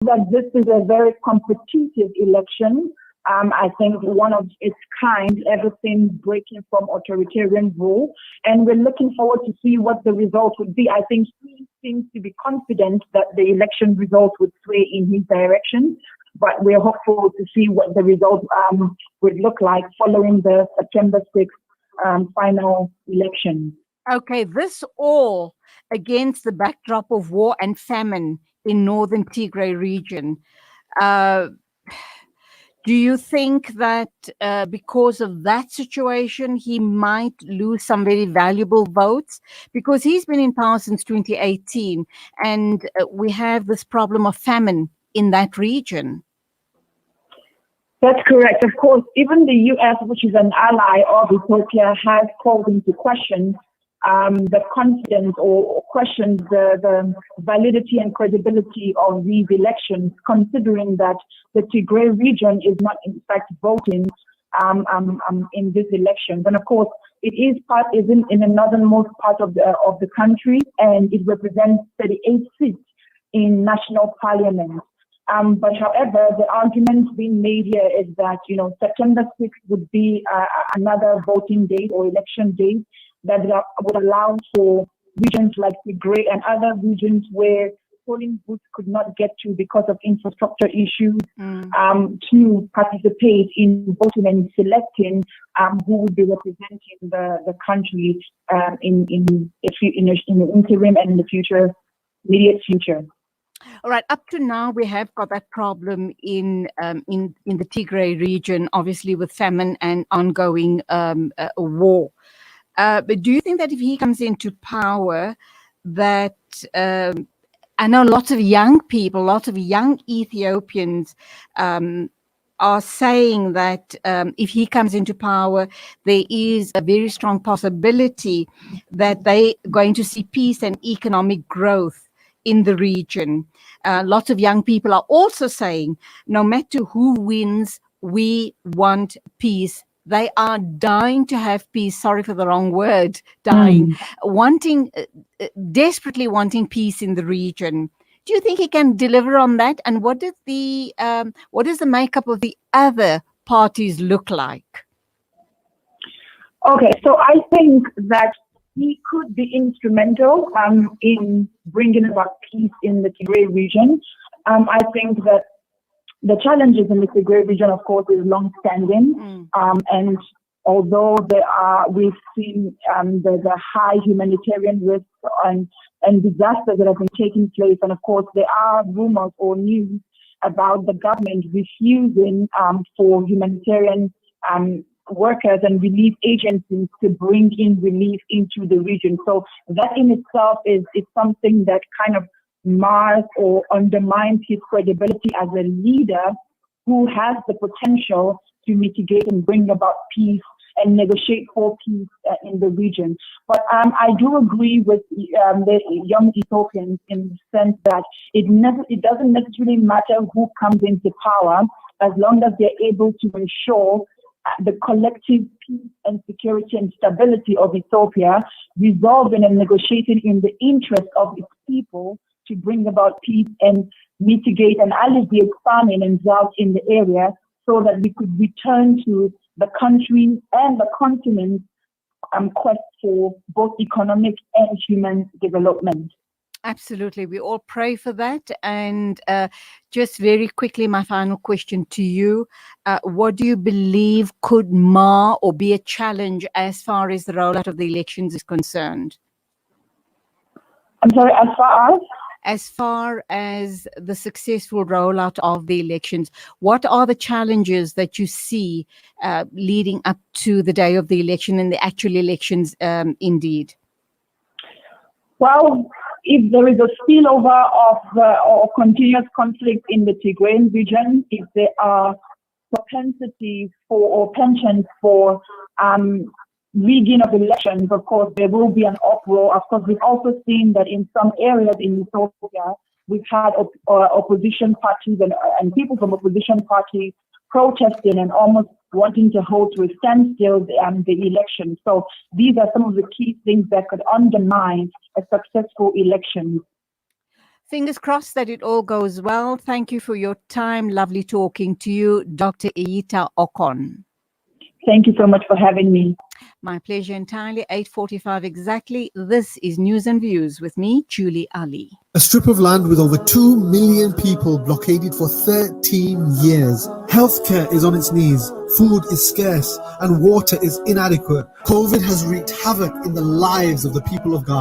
that this is a very competitive election. I think one of its kind, ever since breaking from authoritarian rule. And we're looking forward to see what the result would be. I think he seems to be confident that the election results would sway in his direction. But we're hopeful to see what the result would look like following the September 6th final election. Okay, this all against the backdrop of war and famine in northern Tigray region. Do you think that because of that situation, he might lose some very valuable votes? Because he's been in power since 2018, and we have this problem of famine in that region. That's correct. Of course, even the U.S., which is an ally of Ethiopia, has called into question the confidence or questioned the validity and credibility of these elections, considering that the Tigray region is not in fact voting in these elections. And of course, it is in the northernmost part of the country, and it represents 38 seats in national parliament. But however, the argument being made here is that, September 6th would be another voting date or election date that would allow for regions like Tigray and other regions where polling booths could not get to because of infrastructure issues to participate in voting and selecting who would be representing the country in the interim and in the immediate future. All right. Up to now, we have got that problem in the Tigray region, obviously with famine and ongoing war. But do you think that if he comes into power, that I know lots of young people, lots of young Ethiopians are saying that if he comes into power, there is a very strong possibility that they are going to see peace and economic growth in the region. Lots of young people are also saying, no matter who wins, we want peace. They are dying to have peace. Sorry for the wrong word, dying, desperately wanting peace in the region. Do you think he can deliver on that? And what does the makeup of the other parties look like? Okay, so I think that he could be instrumental in bringing about peace in the Tigray region. I think that the challenges in the Tigray region, of course, is long-standing, and although we've seen the high humanitarian risks and disasters that have been taking place, and of course there are rumors or news about the government refusing for humanitarian workers and relief agencies to bring in relief into the region. So that in itself is something that kind of mars or undermines his credibility as a leader who has the potential to mitigate and bring about peace and negotiate for peace in the region. But I do agree with the young Ethiopians in the sense that it doesn't necessarily matter who comes into power as long as they're able to ensure the collective peace and security and stability of Ethiopia, resolving and negotiating in the interest of its people to bring about peace and mitigate and alleviate famine and drought in the area, so that we could return to the country and the continent's quest for both economic and human development. Absolutely. We all pray for that. And just very quickly, my final question to you. What do you believe could mar or be a challenge as far as the rollout of the elections is concerned? I'm sorry, as far as? As far as the successful rollout of the elections, what are the challenges that you see leading up to the day of the election and the actual elections indeed? Well, if there is a spillover of or continuous conflict in the Tigrayan region, if there are propensities for or penchants for rigging of elections, of course, there will be an uproar. Of course, we've also seen that in some areas in Ethiopia, we've had opposition parties and people from opposition parties protesting and almost wanting to hold to a standstill the election. So these are some of the key things that could undermine a successful election. Fingers crossed that it all goes well. Thank you for your time. Lovely talking to you, Dr. Eyita-Okon. Thank you so much for having me. My pleasure entirely. 8:45 exactly. This is News and Views with me, Julie Ali. A strip of land with over 2 million people blockaded for 13 years. Healthcare is on its knees, food is scarce, and water is inadequate. COVID has wreaked havoc in the lives of the people of Gaza.